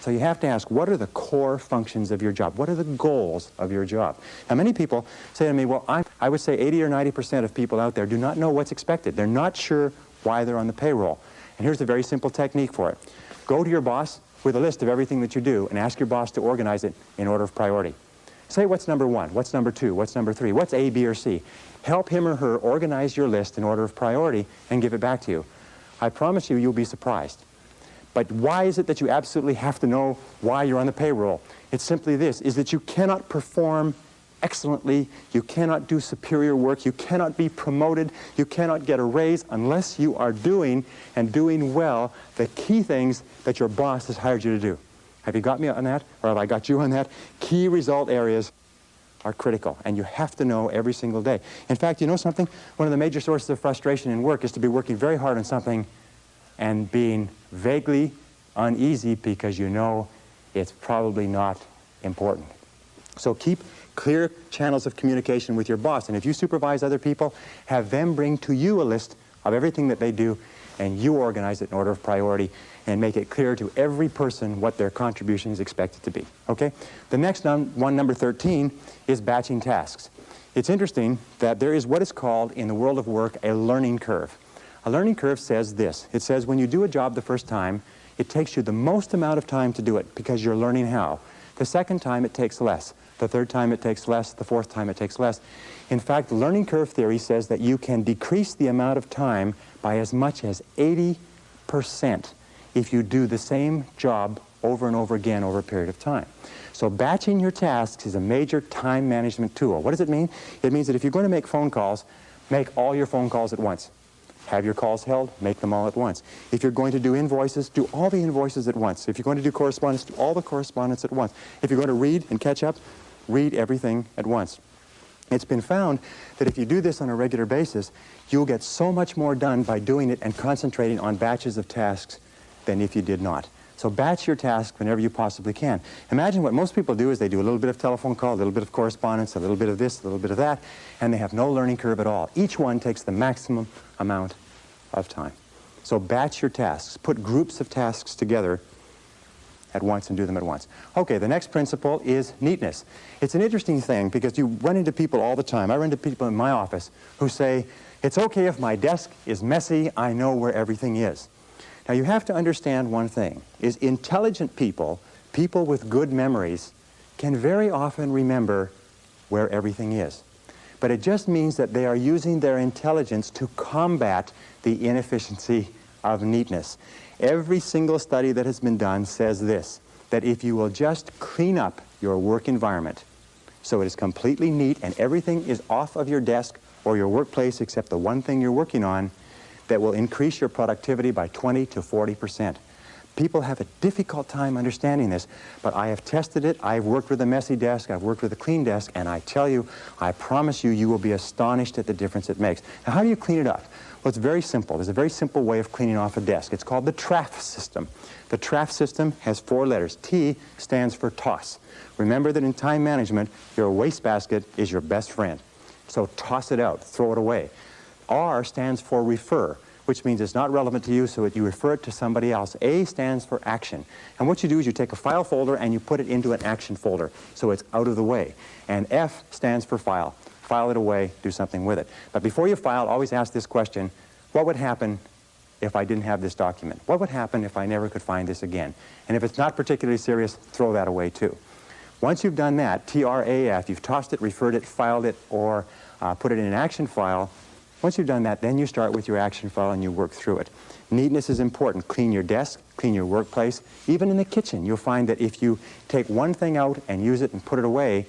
So you have to ask, what are the core functions of your job? What are the goals of your job? Now, many people say to me, well, I would say 80 or 90% of people out there do not know what's expected. They're not sure why they're on the payroll. And here's a very simple technique for it. Go to your boss with a list of everything that you do and ask your boss to organize it in order of priority. Say what's number 1, what's number 2, what's number 3, what's A, B, or C. Help him or her organize your list in order of priority and give it back to you. I promise you, you'll be surprised. But why is it that you absolutely have to know why you're on the payroll? It's simply this, is that you cannot perform excellently, you cannot do superior work, you cannot be promoted, you cannot get a raise unless you are doing, and doing well, the key things that your boss has hired you to do. Have you got me on that? Or have I got you on that? Key result areas are critical, and you have to know every single day. In fact, you know something? One of the major sources of frustration in work is to be working very hard on something and being vaguely uneasy because you know it's probably not important. So keep clear channels of communication with your boss, and if you supervise other people, have them bring to you a list of everything that they do, and you organize it in order of priority and make it clear to every person what their contribution is expected to be. Okay? The next one, number 13, is batching tasks. It's interesting that there is what is called in the world of work a learning curve. A learning curve says this. It says when you do a job the first time, it takes you the most amount of time to do it because you're learning how. The second time it takes less. The third time it takes less. The fourth time it takes less. In fact, the learning curve theory says that you can decrease the amount of time by as much as 80% if you do the same job over and over again over a period of time. So batching your tasks is a major time management tool. What does it mean? It means that if you're going to make phone calls, make all your phone calls at once. Have your calls held, make them all at once. If you're going to do invoices, do all the invoices at once. If you're going to do correspondence, do all the correspondence at once. If you're going to read and catch up, read everything at once. It's been found that if you do this on a regular basis, you'll get so much more done by doing it and concentrating on batches of tasks than if you did not. So batch your tasks whenever you possibly can. Imagine what most people do is they do a little bit of telephone call, a little bit of correspondence, a little bit of this, a little bit of that, and they have no learning curve at all. Each one takes the maximum amount of time. So batch your tasks. Put groups of tasks together at once and do them at once. Okay, the next principle is neatness. It's an interesting thing because you run into people all the time. I run into people in my office who say, it's okay if my desk is messy, I know where everything is. Now you have to understand one thing, is intelligent people, people with good memories, can very often remember where everything is. But it just means that they are using their intelligence to combat the inefficiency of neatness. Every single study that has been done says this, that if you will just clean up your work environment so it is completely neat and everything is off of your desk or your workplace except the one thing you're working on, that will increase your productivity by 20 to 40%. People have a difficult time understanding this, but I have tested it. I've worked with a messy desk, I've worked with a clean desk, and I tell you, I promise you, you will be astonished at the difference it makes. Now, how do you clean it up? Well, it's very simple. There's a very simple way of cleaning off a desk. It's called the TRAF system. The TRAF system has 4 letters. T stands for toss. Remember that in time management, your wastebasket is your best friend. So toss it out, throw it away. R stands for refer, which means it's not relevant to you, so you refer it to somebody else. A stands for action. And what you do is you take a file folder and you put it into an action folder, so it's out of the way. And F stands for file. File it away, do something with it. But before you file, always ask this question, what would happen if I didn't have this document? What would happen if I never could find this again? And if it's not particularly serious, throw that away too. Once you've done that, TRAF, you've tossed it, referred it, filed it, or put it in an action file. Once you've done that, then you start with your action file and you work through it. Neatness is important. Clean your desk, clean your workplace. Even in the kitchen, you'll find that if you take one thing out and use it and put it away,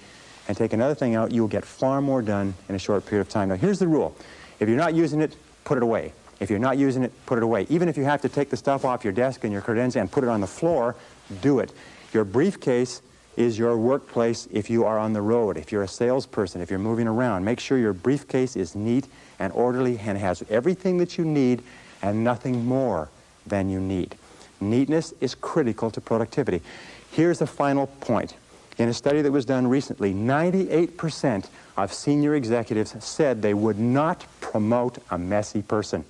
and take another thing out, you'll get far more done in a short period of time. Now, here's the rule. If you're not using it, put it away. If you're not using it, put it away. Even if you have to take the stuff off your desk and your credenza and put it on the floor, do it. Your briefcase is your workplace if you are on the road, if you're a salesperson, if you're moving around. Make sure your briefcase is neat and orderly and has everything that you need and nothing more than you need. Neatness is critical to productivity. Here's the final point. In a study that was done recently, 98% of senior executives said they would not promote a messy person.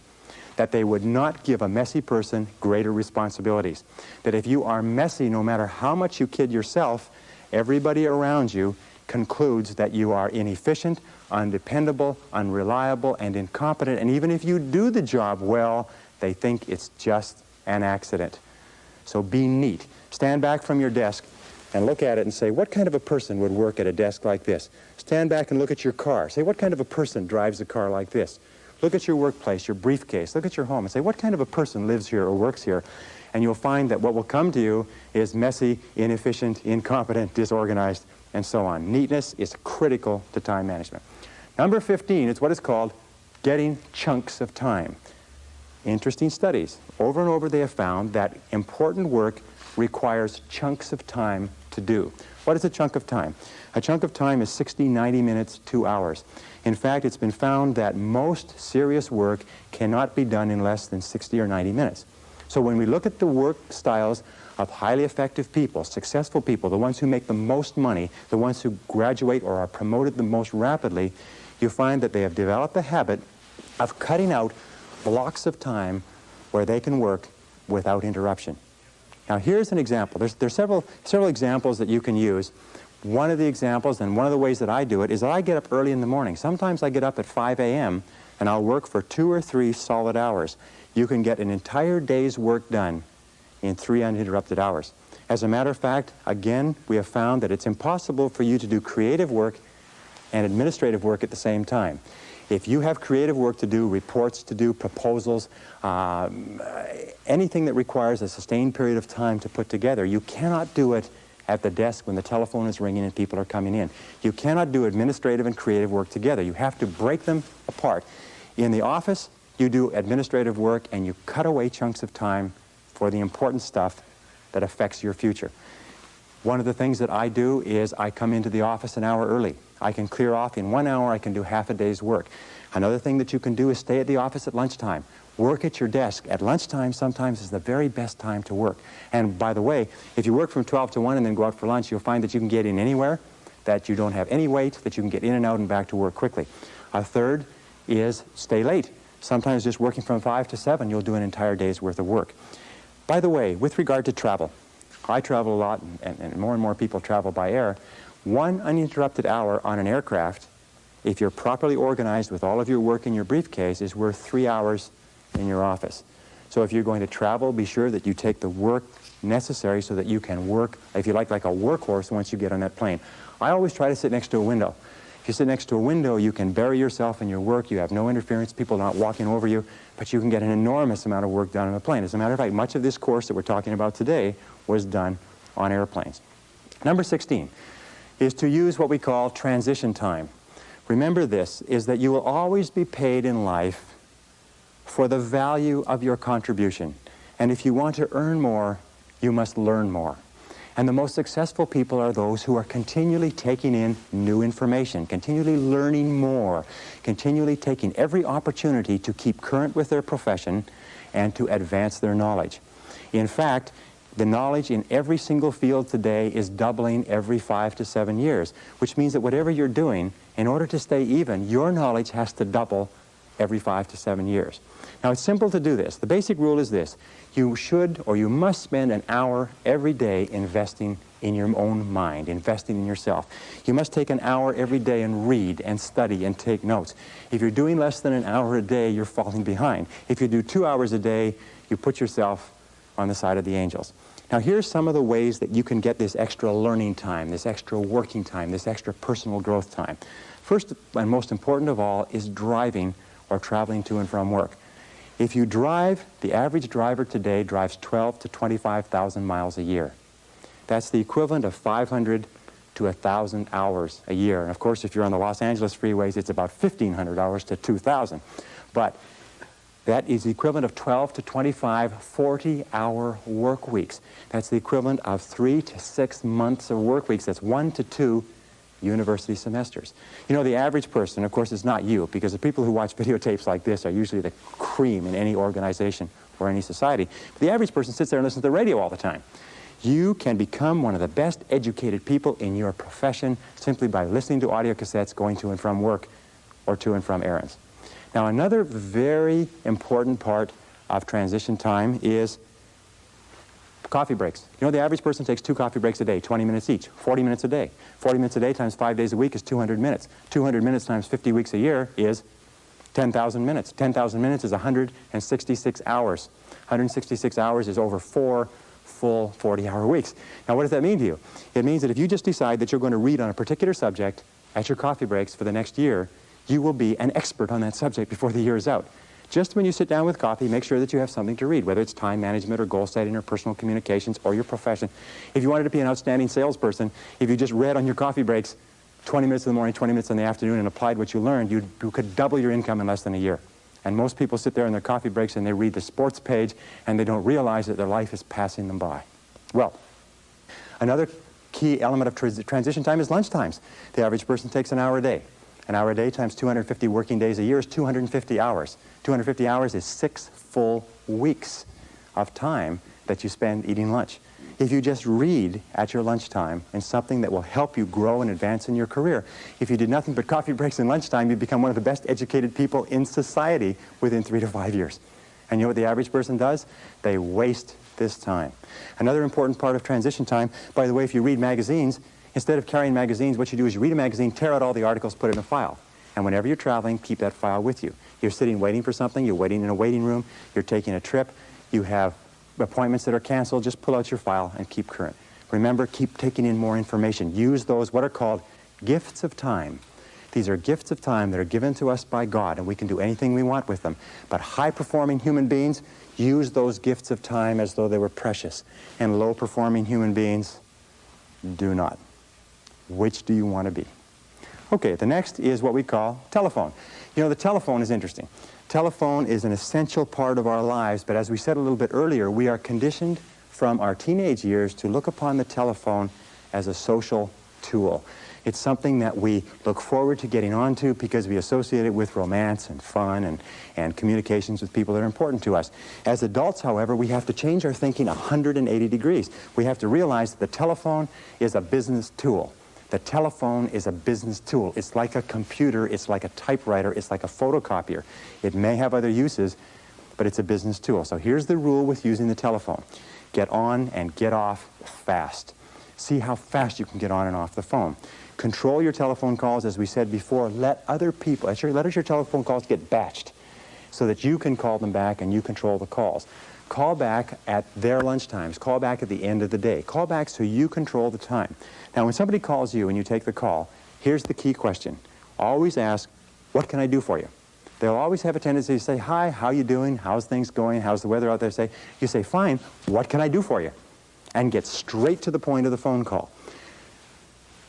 that they would not give a messy person greater responsibilities. That if you are messy, no matter how much you kid yourself, everybody around you concludes that you are inefficient, undependable, unreliable, and incompetent. And even if you do the job well, they think it's just an accident. So be neat. Stand back from your desk and look at it and say, what kind of a person would work at a desk like this? Stand back and look at your car. Say, what kind of a person drives a car like this? Look at your workplace, your briefcase. Look at your home and say, what kind of a person lives here or works here? And you'll find that what will come to you is messy, inefficient, incompetent, disorganized, and so on. Neatness is critical to time management. Number 15 is what is called getting chunks of time. Interesting studies. Over and over they have found that important work requires chunks of time to do. What is a chunk of time? A chunk of time is 60, 90 minutes, 2 hours. In fact, it's been found that most serious work cannot be done in less than 60 or 90 minutes. So when we look at the work styles of highly effective people, successful people, the ones who make the most money, the ones who graduate or are promoted the most rapidly, you find that they have developed the habit of cutting out blocks of time where they can work without interruption. Now here's an example. There's several examples that you can use. One of the examples, and one of the ways that I do it, is that I get up early in the morning. Sometimes I get up at 5 a.m. and I'll work for 2 or 3 solid hours. You can get an entire day's work done in 3 uninterrupted hours. As a matter of fact, again, we have found that it's impossible for you to do creative work and administrative work at the same time. If you have creative work to do, reports to do, proposals, anything that requires a sustained period of time to put together, you cannot do it at the desk when the telephone is ringing and people are coming in. You cannot do administrative and creative work together. You have to break them apart. In the office, you do administrative work and you cut away chunks of time for the important stuff that affects your future. One of the things that I do is I come into the office an hour early. I can clear off in 1 hour, I can do half a day's work. Another thing that you can do is stay at the office at lunchtime. Work at your desk. At lunchtime sometimes is the very best time to work. And by the way, if you work from 12 to 1 and then go out for lunch, you'll find that you can get in anywhere, that you don't have any wait, that you can get in and out and back to work quickly. A third is stay late. Sometimes just working from 5 to 7, you'll do an entire day's worth of work. By the way, with regard to travel, I travel a lot, and more people travel by air. 1 uninterrupted hour on an aircraft, if you're properly organized with all of your work in your briefcase, is worth 3 hours in your office. So if you're going to travel, be sure that you take the work necessary so that you can work, if you like a workhorse once you get on that plane. I always try to sit next to a window. If you sit next to a window, you can bury yourself in your work. You have no interference. People are not walking over you, but you can get an enormous amount of work done on a plane. As a matter of fact, much of this course that we're talking about today was done on airplanes. Number 16 is to use what we call transition time. Remember this, is that you will always be paid in life for the value of your contribution. And if you want to earn more, you must learn more. And the most successful people are those who are continually taking in new information, continually learning more, continually taking every opportunity to keep current with their profession and to advance their knowledge. In fact, the knowledge in every single field today is doubling every 5 to 7 years, which means that whatever you're doing, in order to stay even, your knowledge has to double every 5 to 7 years. Now, it's simple to do this. The basic rule is this. You should or you must spend an hour every day investing in your own mind, investing in yourself. You must take an hour every day and read and study and take notes. If you're doing less than an hour a day, you're falling behind. If you do 2 hours a day, you put yourself on the side of the angels. Now, here's some of the ways that you can get this extra learning time, this extra working time, this extra personal growth time. First and most important of all is driving or traveling to and from work. If you drive, the average driver today drives 12 to 25,000 miles a year. That's the equivalent of 500 to 1,000 hours a year. And of course, if you're on the Los Angeles freeways, it's about 1,500 hours to 2,000. But that is the equivalent of 12 to 25 40-hour work weeks. That's the equivalent of 3 to 6 months of work weeks. That's 1 to 2 university semesters. You know, the average person, of course, is not you, because the people who watch videotapes like this are usually the cream in any organization or any society. But the average person sits there and listens to the radio all the time. You can become one of the best educated people in your profession simply by listening to audio cassettes, going to and from work, or to and from errands. Now, another very important part of transition time is coffee breaks. You know, the average person takes 2 coffee breaks a day, 20 minutes each, 40 minutes a day. 40 minutes a day times 5 days a week is 200 minutes. 200 minutes times 50 weeks a year is 10,000 minutes. 10,000 minutes is 166 hours. 166 hours is over 4 full 40-hour weeks. Now, what does that mean to you? It means that if you just decide that you're going to read on a particular subject at your coffee breaks for the next year, you will be an expert on that subject before the year is out. Just when you sit down with coffee, make sure that you have something to read, whether it's time management or goal setting or personal communications or your profession. If you wanted to be an outstanding salesperson, if you just read on your coffee breaks 20 minutes in the morning, 20 minutes in the afternoon and applied what you learned, you could double your income in less than a year. And most people sit there in their coffee breaks and they read the sports page and they don't realize that their life is passing them by. Well, another key element of transition time is lunch times. The average person takes an hour a day. An hour a day times 250 working days a year is 250 hours. 250 hours is 6 full weeks of time that you spend eating lunch. If you just read at your lunchtime and something that will help you grow and advance in your career, if you did nothing but coffee breaks and lunchtime, you'd become one of the best educated people in society within 3 to 5 years. And you know what the average person does? They waste this time. Another important part of transition time, by the way, if you read magazines, instead of carrying magazines, what you do is you read a magazine, tear out all the articles, put it in a file. And whenever you're traveling, keep that file with you. You're sitting waiting for something, you're waiting in a waiting room, you're taking a trip, you have appointments that are canceled, just pull out your file and keep current. Remember, keep taking in more information. Use those, what are called gifts of time. These are gifts of time that are given to us by God, and we can do anything we want with them. But high-performing human beings use those gifts of time as though they were precious, and low-performing human beings do not. Which do you want to be? Okay, the next is what we call telephone. You know, the telephone is interesting. Telephone is an essential part of our lives, but as we said a little bit earlier, we are conditioned from our teenage years to look upon the telephone as a social tool. It's something that we look forward to getting onto because we associate it with romance and fun and communications with people that are important to us. As adults, however, we have to change our thinking 180 degrees. We have to realize that the telephone is a business tool. The telephone is a business tool. It's like a computer, it's like a typewriter, it's like a photocopier. It may have other uses, but it's a business tool. So here's the rule with using the telephone. Get on and get off fast. See how fast you can get on and off the phone. Control your telephone calls, as we said before. Let other people, let your telephone calls get batched so that you can call them back and you control the calls. Call back at their lunch times. Call back at the end of the day. Call back so you control the time. Now, when somebody calls you and you take the call, here's the key question. Always ask, what can I do for you? They'll always have a tendency to say, hi, how you doing? How's things going? How's the weather out there? You say, fine, what can I do for you? And get straight to the point of the phone call.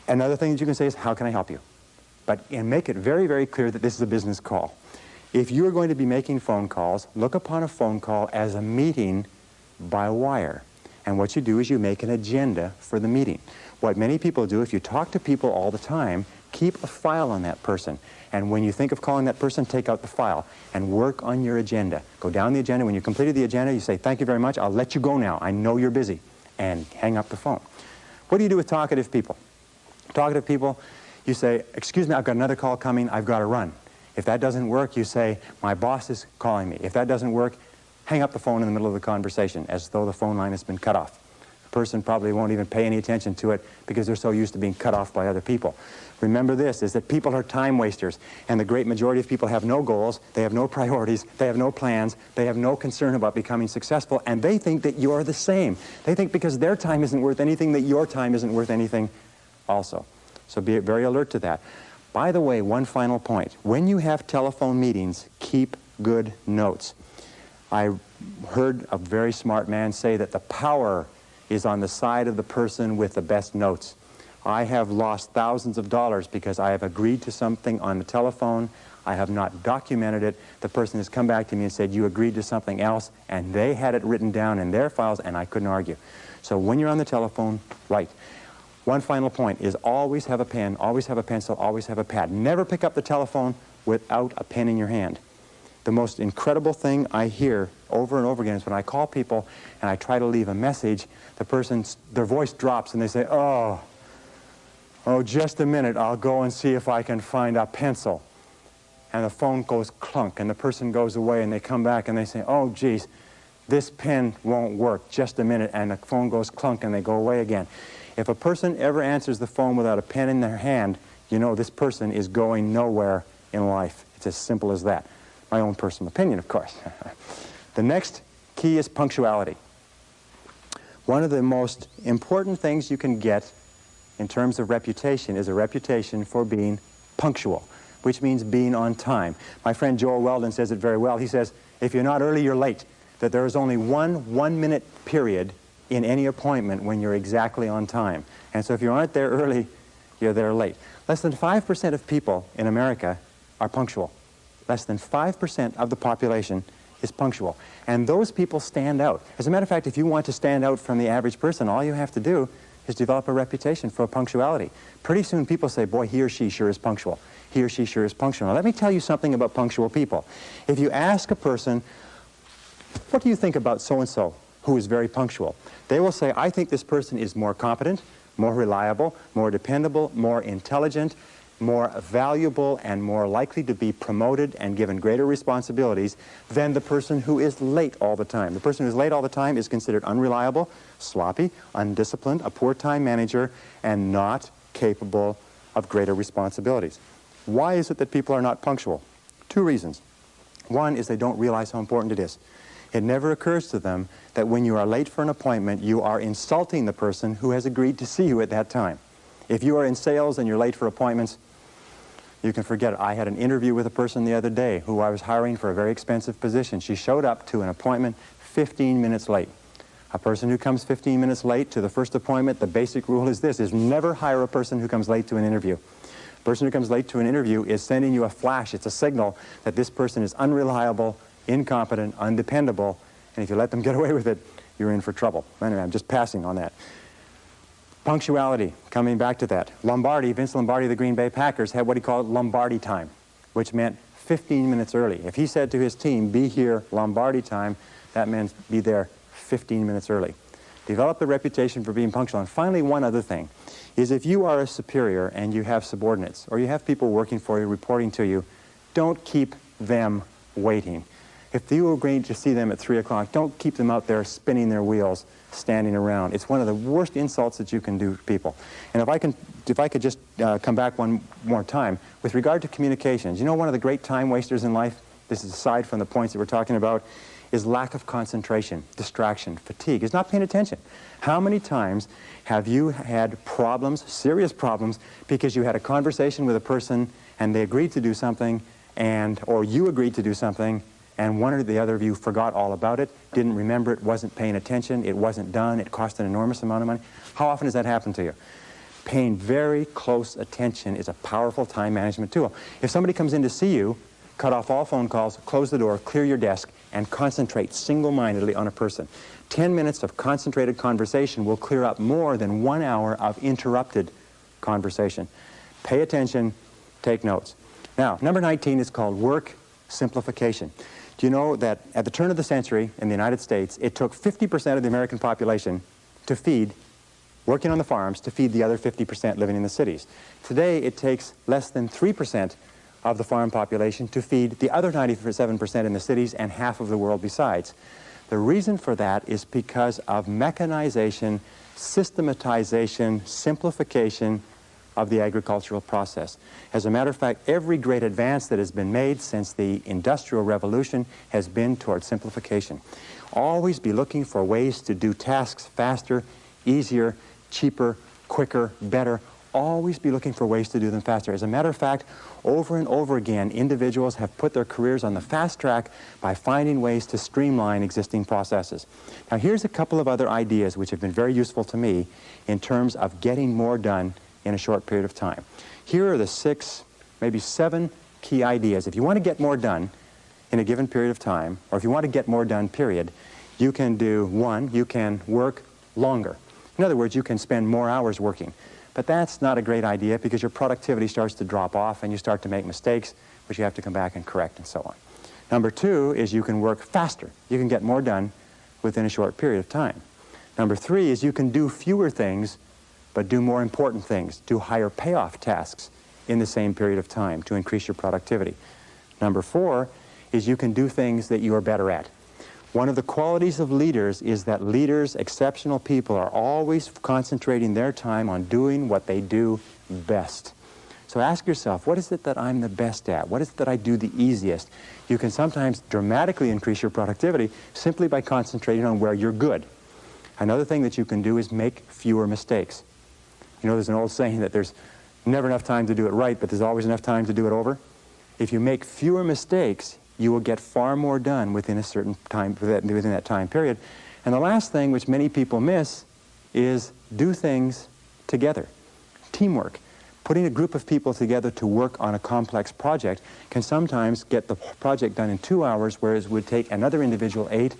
Another thing that you can say is, how can I help you? And make it very, very clear that this is a business call. If you're going to be making phone calls, look upon a phone call as a meeting by wire. And what you do is you make an agenda for the meeting. What many people do, if you talk to people all the time, keep a file on that person. And when you think of calling that person, take out the file and work on your agenda. Go down the agenda. When you completed the agenda, you say, thank you very much. I'll let you go now. I know you're busy. And hang up the phone. What do you do with talkative people? Talkative people, you say, excuse me, I've got another call coming. I've got to run. If that doesn't work, you say, my boss is calling me. If that doesn't work, hang up the phone in the middle of the conversation as though the phone line has been cut off. The person probably won't even pay any attention to it because they're so used to being cut off by other people. Remember this, is that people are time wasters, and the great majority of people have no goals, they have no priorities, they have no plans, they have no concern about becoming successful, and they think that you're the same. They think because their time isn't worth anything, that your time isn't worth anything also. So be very alert to that. By the way, one final point. When you have telephone meetings, keep good notes. I heard a very smart man say that the power is on the side of the person with the best notes. I have lost thousands of dollars because I have agreed to something on the telephone. I have not documented it. The person has come back to me and said, you agreed to something else, and they had it written down in their files, and I couldn't argue. So when you're on the telephone, write. One final point is always have a pen, always have a pencil, always have a pad. Never pick up the telephone without a pen in your hand. The most incredible thing I hear over and over again is when I call people and I try to leave a message, their voice drops and they say, oh, just a minute, I'll go and see if I can find a pencil. and the phone goes clunk, and the person goes away, and they come back and they say, oh, geez, this pen won't work, just a minute, and the phone goes clunk and they go away again. If a person ever answers the phone without a pen in their hand, you know this person is going nowhere in life. It's as simple as that. My own personal opinion, of course. The next key is punctuality. One of the most important things you can get in terms of reputation is a reputation for being punctual, which means being on time. My friend Joel Weldon says it very well. He says, if you're not early, you're late. That there is only one-minute period in any appointment when you're exactly on time. And so if you aren't there early, you're there late. Less than 5% of people in America are punctual. Less than 5% of the population is punctual. And those people stand out. As a matter of fact, if you want to stand out from the average person, all you have to do is develop a reputation for punctuality. Pretty soon people say, boy, he or she sure is punctual. He or she sure is punctual. Now, let me tell you something about punctual people. If you ask a person, what do you think about so-and-so who is very punctual? They will say, I think this person is more competent, more reliable, more dependable, more intelligent, more valuable, and more likely to be promoted and given greater responsibilities than the person who is late all the time. The person who is late all the time is considered unreliable, sloppy, undisciplined, a poor time manager, and not capable of greater responsibilities. Why is it that people are not punctual? Two reasons. One is they don't realize how important it is. It never occurs to them that when you are late for an appointment, you are insulting the person who has agreed to see you at that time. If you are in sales and you're late for appointments, you can forget it. I had an interview with a person the other day who I was hiring for a very expensive position. She showed up to an appointment 15 minutes late. A person who comes 15 minutes late to the first appointment, the basic rule is this, is never hire a person who comes late to an interview. A person who comes late to an interview is sending you a flash. It's a signal that this person is unreliable, incompetent, undependable, and if you let them get away with it, you're in for trouble. Anyway, I'm just passing on that. Punctuality, coming back to that. Lombardi, Vince Lombardi of the Green Bay Packers, had what he called Lombardi time, which meant 15 minutes early. If he said to his team, be here Lombardi time, that meant be there 15 minutes early. Develop the reputation for being punctual. And finally, one other thing is if you are a superior and you have subordinates or you have people working for you, reporting to you, don't keep them waiting. If you agree to see them at 3 o'clock, don't keep them out there spinning their wheels, standing around. It's one of the worst insults that you can do to people. And if I could just come back one more time, with regard to communications, you know one of the great time wasters in life, this is aside from the points that we're talking about, is lack of concentration, distraction, fatigue, is not paying attention. How many times have you had problems, serious problems, because you had a conversation with a person and they agreed to do something, or you agreed to do something, and one or the other of you forgot all about it, didn't remember it, wasn't paying attention, it wasn't done, it cost an enormous amount of money? How often does that happen to you? Paying very close attention is a powerful time management tool. If somebody comes in to see you, cut off all phone calls, close the door, clear your desk, and concentrate single-mindedly on a person. 10 minutes of concentrated conversation will clear up more than 1 hour of interrupted conversation. Pay attention, take notes. Now, number 19 is called work simplification. Do you know that at the turn of the century in the United States, it took 50% of the American population to feed, working on the farms, to feed the other 50% living in the cities. Today, it takes less than 3% of the farm population to feed the other 97% in the cities and half of the world besides. The reason for that is because of mechanization, systematization, simplification of the agricultural process. As a matter of fact, every great advance that has been made since the Industrial Revolution has been toward simplification. Always be looking for ways to do tasks faster, easier, cheaper, quicker, better. Always be looking for ways to do them faster. As a matter of fact, over and over again, individuals have put their careers on the fast track by finding ways to streamline existing processes. Now, here's a couple of other ideas which have been very useful to me in terms of getting more done in a short period of time. Here are the 6, maybe 7 key ideas. If you want to get more done in a given period of time, or if you want to get more done, period, you can do, 1, you can work longer. In other words, you can spend more hours working. But that's not a great idea because your productivity starts to drop off and you start to make mistakes, which you have to come back and correct and so on. Number 2 is you can work faster. You can get more done within a short period of time. Number 3 is you can do fewer things but do more important things, do higher payoff tasks in the same period of time to increase your productivity. Number 4 is you can do things that you are better at. One of the qualities of leaders is that leaders, exceptional people, are always concentrating their time on doing what they do best. So ask yourself, what is it that I'm the best at? What is it that I do the easiest? You can sometimes dramatically increase your productivity simply by concentrating on where you're good. Another thing that you can do is make fewer mistakes. You know, there's an old saying that there's never enough time to do it right, but there's always enough time to do it over. If you make fewer mistakes, you will get far more done within a certain time, within that time period. And the last thing, which many people miss, is do things together. Teamwork. Putting a group of people together to work on a complex project can sometimes get the project done in 2 hours, whereas it would take another individual 8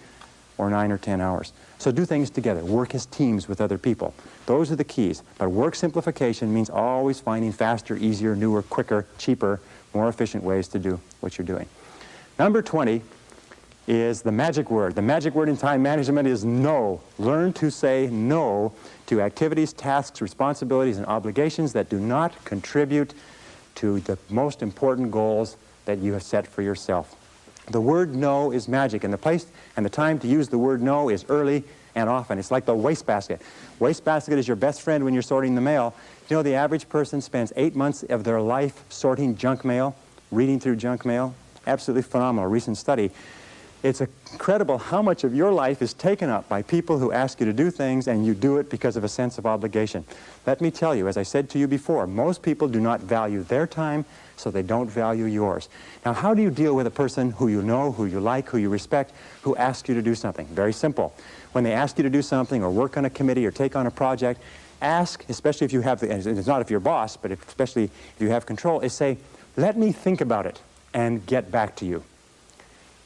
or 9 or 10 hours. So do things together. Work as teams with other people. Those are the keys. But work simplification means always finding faster, easier, newer, quicker, cheaper, more efficient ways to do what you're doing. Number 20 is the magic word. The magic word in time management is no. Learn to say no to activities, tasks, responsibilities, and obligations that do not contribute to the most important goals that you have set for yourself. The word no is magic, and the place and the time to use the word no is early and often. It's like the wastebasket. Wastebasket is your best friend when you're sorting the mail. You know, the average person spends 8 months of their life sorting junk mail, reading through junk mail. Absolutely phenomenal, recent study. It's incredible how much of your life is taken up by people who ask you to do things, and you do it because of a sense of obligation. Let me tell you, as I said to you before, most people do not value their time, so they don't value yours. Now, how do you deal with a person who you know, who you like, who you respect, who asks you to do something? Very simple. When they ask you to do something or work on a committee or take on a project, ask, especially if you have, and it's not if you're boss, but especially if you have control, is say, let me think about it and get back to you.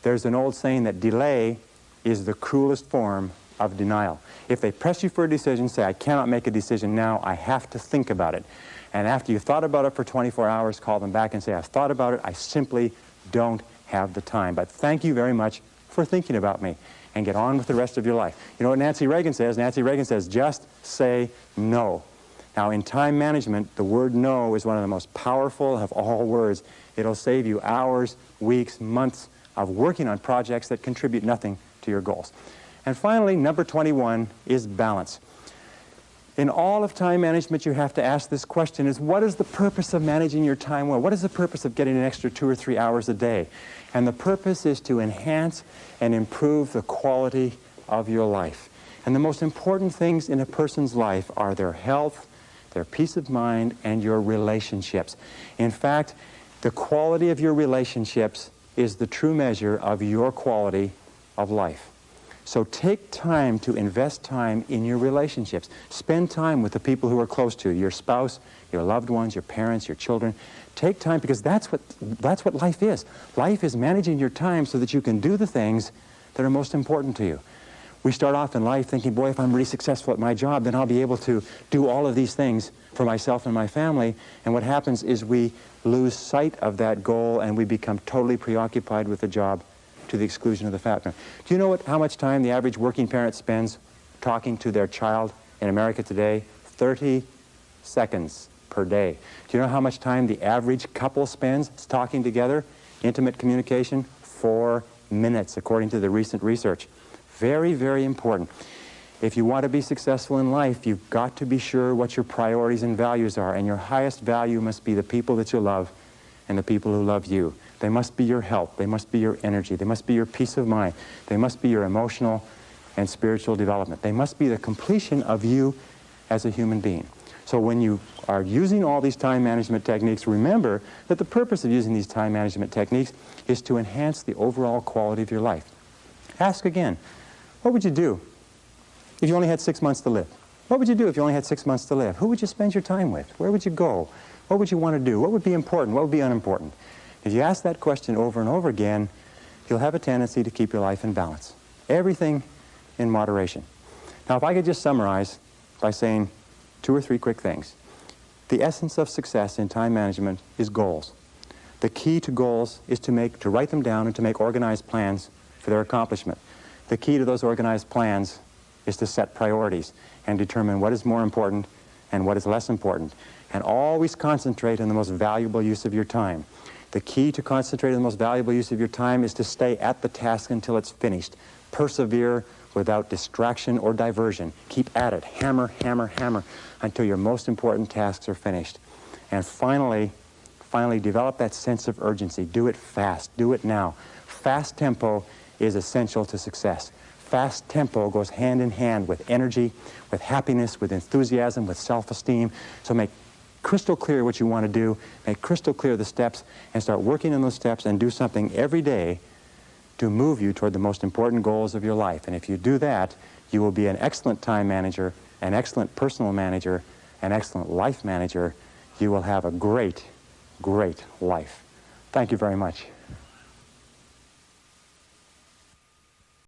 There's an old saying that delay is the cruelest form of denial. If they press you for a decision, say, I cannot make a decision now, I have to think about it. And after you've thought about it for 24 hours, call them back and say, I've thought about it, I simply don't have the time. But thank you very much for thinking about me, and get on with the rest of your life. You know what Nancy Reagan says? Nancy Reagan says, just say no. Now, in time management, the word no is one of the most powerful of all words. It'll save you hours, weeks, months of working on projects that contribute nothing to your goals. And finally, number 21 is balance. In all of time management, you have to ask this question, is what is the purpose of managing your time well? What is the purpose of getting an extra 2 or 3 hours a day? And the purpose is to enhance and improve the quality of your life. And the most important things in a person's life are their health, their peace of mind, and your relationships. In fact, the quality of your relationships is the true measure of your quality of life. So take time to invest time in your relationships. Spend time with the people who are close to you, your spouse, your loved ones, your parents, your children. Take time, because that's what life is. Life is managing your time so that you can do the things that are most important to you. We start off in life thinking, boy, if I'm really successful at my job, then I'll be able to do all of these things for myself and my family. And what happens is we lose sight of that goal, and we become totally preoccupied with the job to the exclusion of the family. Do you know how much time the average working parent spends talking to their child in America today? 30 seconds per day. Do you know how much time the average couple spends talking together? Intimate communication? 4 minutes, according to the recent research. Very, very important. If you want to be successful in life, you've got to be sure what your priorities and values are, and your highest value must be the people that you love and the people who love you. They must be your health, they must be your energy, they must be your peace of mind, they must be your emotional and spiritual development. They must be the completion of you as a human being. So when you are using all these time management techniques, remember that the purpose of using these time management techniques is to enhance the overall quality of your life. Ask again, what would you do if you only had 6 months to live? What would you do if you only had 6 months to live? Who would you spend your time with? Where would you go? What would you want to do? What would be important? What would be unimportant? If you ask that question over and over again, you'll have a tendency to keep your life in balance. Everything in moderation. Now, if I could just summarize by saying 2 or 3 quick things. The essence of success in time management is goals. The key to goals is to write them down and to make organized plans for their accomplishment. The key to those organized plans is to set priorities and determine what is more important and what is less important. And always concentrate on the most valuable use of your time. The key to concentrating the most valuable use of your time is to stay at the task until it's finished. Persevere without distraction or diversion. Keep at it. Hammer, hammer, hammer until your most important tasks are finished. And finally, develop that sense of urgency. Do it fast. Do it now. Fast tempo is essential to success. Fast tempo goes hand in hand with energy, with happiness, with enthusiasm, with self-esteem. So make crystal clear what you want to do, make crystal clear the steps, and start working on those steps and do something every day to move you toward the most important goals of your life. And if you do that, you will be an excellent time manager, an excellent personal manager, an excellent life manager. You will have a great, great life. Thank you very much.